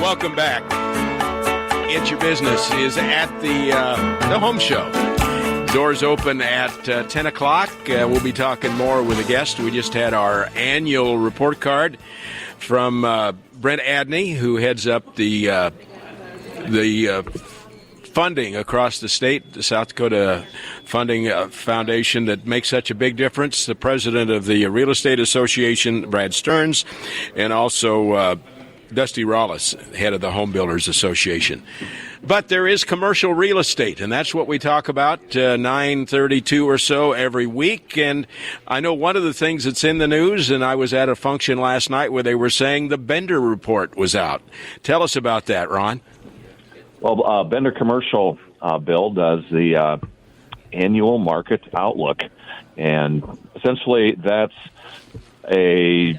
Welcome back. It's Your Business is at the home show. Doors open at 10 o'clock. We'll be talking more with a guest. We just had our annual report card from Brent Adney, who heads up the funding across the state, the South Dakota Funding Foundation that makes such a big difference. The president of the Real Estate Association, Brad Stearns, and also Dusty Rawlis, head of the Home Builders Association. But there is commercial real estate, and that's what we talk about 9:32 or so every week. And I know one of the things that's in the news, and I was at a function last night where they were saying the Bender report was out. Tell us about that, Ron. Well, Bender Commercial, Bill, does the annual market outlook, and essentially that's a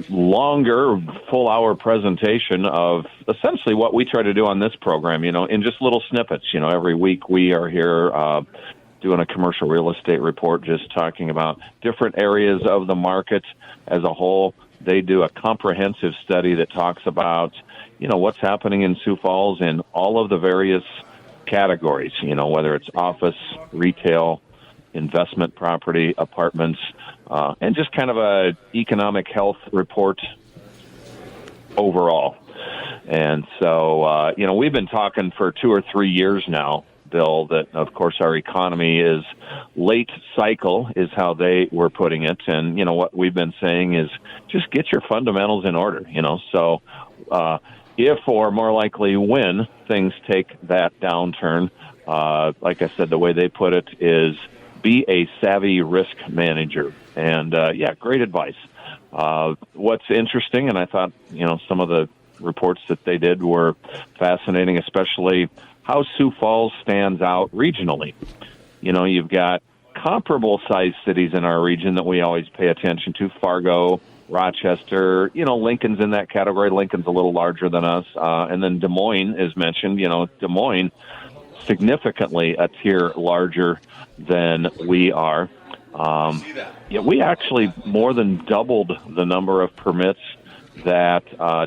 longer full-hour presentation of essentially what we try to do on this program, in just little snippets. Every week we are here doing a commercial real estate report, just talking about different areas of the market as a whole. They do a comprehensive study that talks about, what's happening in Sioux Falls in all of the various categories, whether it's office, retail, investment property, apartments, and just kind of a economic health report overall. And so, we've been talking for 2 or 3 years now, Bill, that, of course, our economy is late cycle is how they were putting it. And, what we've been saying is just get your fundamentals in order, So if or more likely when things take that downturn, like I said, the way they put it is be a savvy risk manager. And, great advice. What's interesting, and I thought, some of the reports that they did were fascinating, especially how Sioux Falls stands out regionally. You've got comparable-sized cities in our region that we always pay attention to, Fargo, Rochester, Lincoln's in that category. Lincoln's a little larger than us. And then Des Moines is mentioned. Des Moines, significantly a tier larger than we are. We actually more than doubled the number of permits that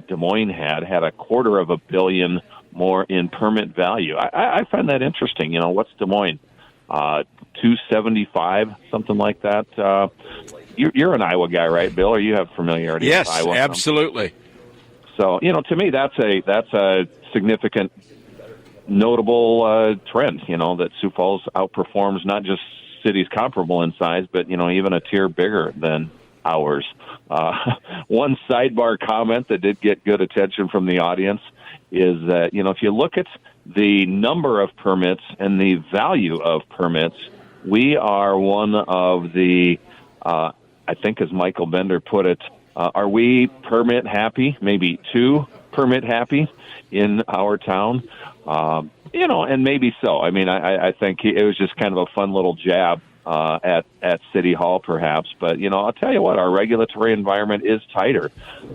Des Moines had $250 million more in permit value. I find that interesting. What's Des Moines? 275, something like that. You're an Iowa guy, right, Bill? Or you have familiarity with Iowa? Yes, absolutely. So, to me, that's a significant, notable trend, that Sioux Falls outperforms not just cities comparable in size, but, even a tier bigger than ours. One sidebar comment that did get good attention from the audience is that, if you look at the number of permits and the value of permits, we are one of the, I think as Michael Bender put it, are we permit happy, maybe too permit happy in our town? And maybe so. I mean, I think it was just kind of a fun little jab at City Hall, perhaps. But, I'll tell you what, our regulatory environment is tighter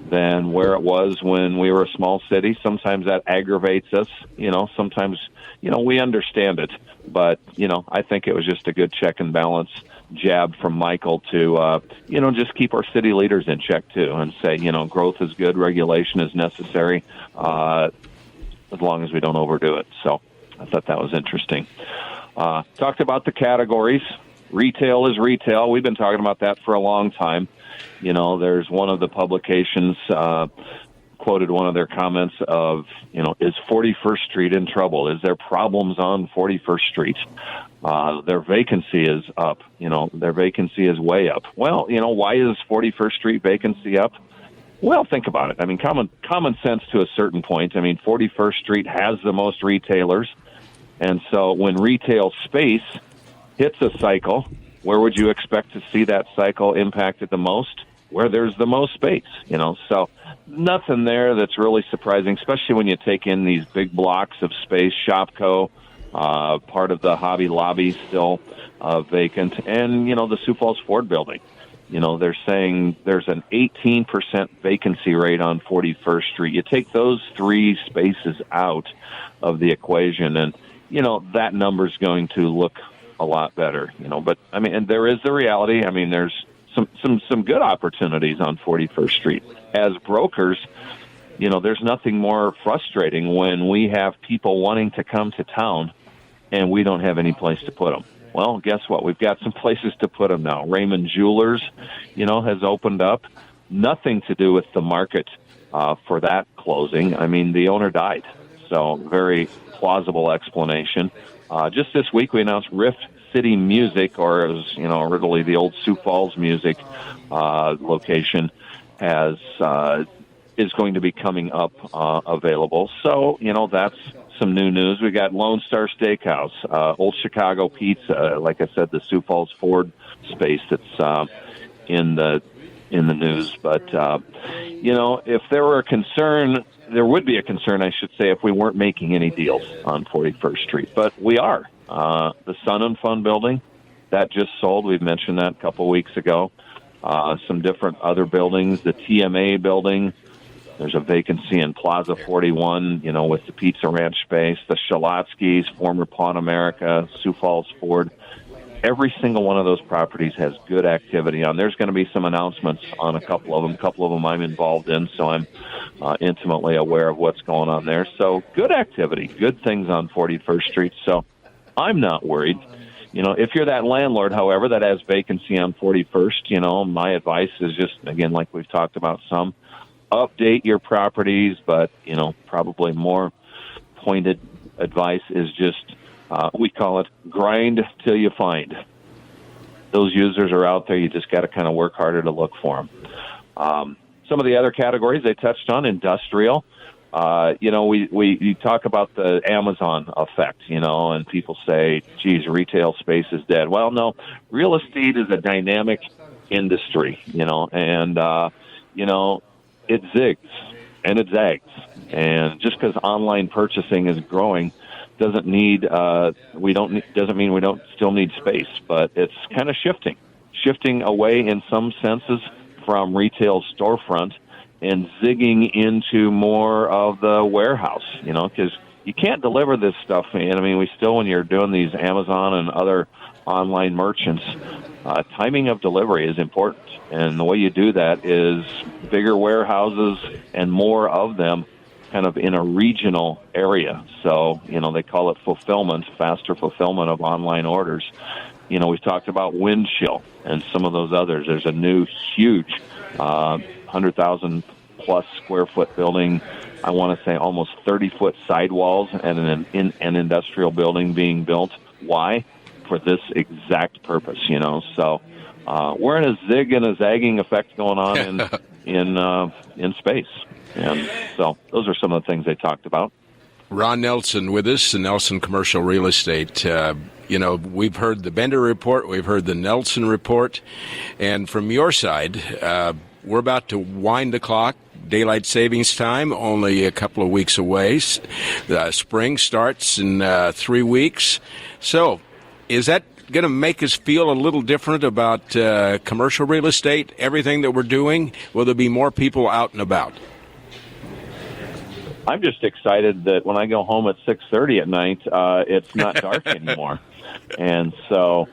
than where it was when we were a small city. Sometimes that aggravates us. Sometimes, we understand it. But, I think it was just a good check and balance jab from Michael to, just keep our city leaders in check, too, and say, growth is good, regulation is necessary, as long as we don't overdo it. So I thought that was interesting. Talked about the categories. Retail is retail. We've been talking about that for a long time. There's one of the publications quoted one of their comments of, is 41st Street in trouble? Is there problems on 41st Street? Their vacancy is up. Their vacancy is way up. Well, why is 41st Street vacancy up? Well, think about it. I mean, common sense to a certain point. I mean, 41st Street has the most retailers. And so when retail space hits a cycle, where would you expect to see that cycle impacted the most? Where there's the most space, So nothing there that's really surprising, especially when you take in these big blocks of space. Shopco, part of the Hobby Lobby still vacant, and, the Sioux Falls Ford building. They're saying there's an 18% vacancy rate on 41st Street. You take those three spaces out of the equation, and, that number's going to look a lot better, But, I mean, and there is the reality. I mean, there's some good opportunities on 41st Street. As brokers, there's nothing more frustrating when we have people wanting to come to town and we don't have any place to put them. Well, guess what? We've got some places to put them now. Raymond Jewelers, has opened up. Nothing to do with the market for that closing. I mean, the owner died. So very plausible explanation. Just this week, we announced Rift City Music, or as originally the old Sioux Falls Music location, is going to be coming up available. So that's some new news. We got Lone Star Steakhouse, Old Chicago Pizza. Like I said, the Sioux Falls Ford space that's in the news. But if there were a concern. There would be a concern, I should say, if we weren't making any deals on 41st Street. But we are. The Sun and Fun building, that just sold. We've mentioned that a couple of weeks ago. Some different other buildings. The TMA building, there's a vacancy in Plaza 41, with the Pizza Ranch space. The Shalotsky's, former Pawn America, Sioux Falls Ford. Every single one of those properties has good activity on. There's going to be some announcements on a couple of them. A couple of them I'm involved in, so I'm intimately aware of what's going on there. So good activity, good things on 41st Street. So I'm not worried. If you're that landlord, however, that has vacancy on 41st, my advice is just, again, like we've talked about some, update your properties, but, probably more pointed advice is just, we call it grind till you find. Those users are out there. You just got to kind of work harder to look for them. Some of the other categories they touched on, industrial. We talk about the Amazon effect, and people say, geez, retail space is dead. Well, no, real estate is a dynamic industry, and it zigs and it zags. And just because online purchasing is growing doesn't mean we don't still need space, but it's kind of shifting away in some senses from retail storefront and zigging into more of the warehouse, because you can't deliver this stuff. We still, when you're doing these Amazon and other online merchants, timing of delivery is important. And the way you do that is bigger warehouses and more of them kind of in a regional area. So, they call it fulfillment, faster fulfillment of online orders. We've talked about Windchill and some of those others. There's a new huge 100,000 plus square foot building. I want to say almost 30-foot sidewalls and an industrial building being built. Why? For this exact purpose, So we're in a zig and a zagging effect going on in space. And so those are some of the things they talked about. Ron Nelson with us, Nelson Commercial Real Estate. We've heard the Bender report, we've heard the Nelson report, and from your side, we're about to wind the clock. Daylight savings time, only a couple of weeks away. Spring starts in 3 weeks. So is that going to make us feel a little different about commercial real estate, everything that we're doing? Will there be more people out and about? I'm just excited that when I go home at 6:30 at night, it's not dark anymore. And so,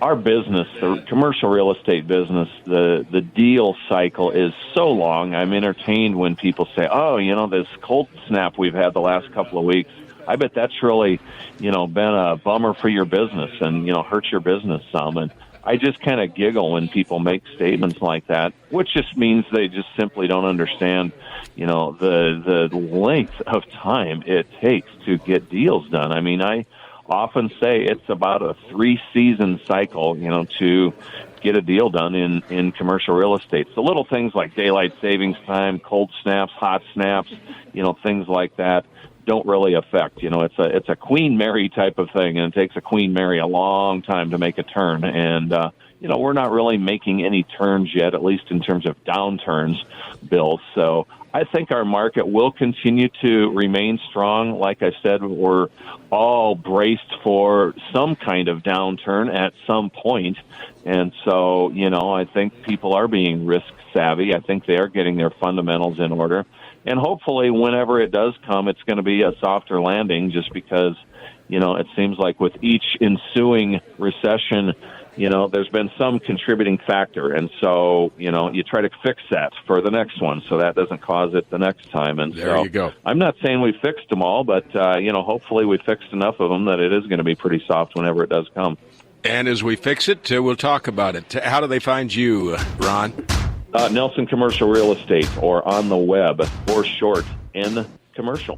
our business, the commercial real estate business, the deal cycle is so long. I'm entertained when people say, oh, this cold snap we've had the last couple of weeks, I bet that's really, been a bummer for your business and, hurt your business some. And I just kind of giggle when people make statements like that, which just means they just simply don't understand, the length of time it takes to get deals done. I often say it's about a 3-season cycle, to get a deal done in commercial real estate. So little things like daylight savings time, cold snaps, hot snaps, things like that don't really affect. It's a Queen Mary type of thing, and it takes a Queen Mary a long time to make a turn. And, we're not really making any turns yet, at least in terms of downturns, Bill. So I think our market will continue to remain strong. Like I said, we're all braced for some kind of downturn at some point. And so, I think people are being risk savvy. I think they are getting their fundamentals in order. And hopefully whenever it does come, it's going to be a softer landing just because, it seems like with each ensuing recession there's been some contributing factor. And so, you try to fix that for the next one so that doesn't cause it the next time. And there you go. I'm not saying we fixed them all, but, hopefully we fixed enough of them that it is going to be pretty soft whenever it does come. And as we fix it, we'll talk about it. How do they find you, Ron? Nelson Commercial Real Estate, or on the web, or short, N Commercial.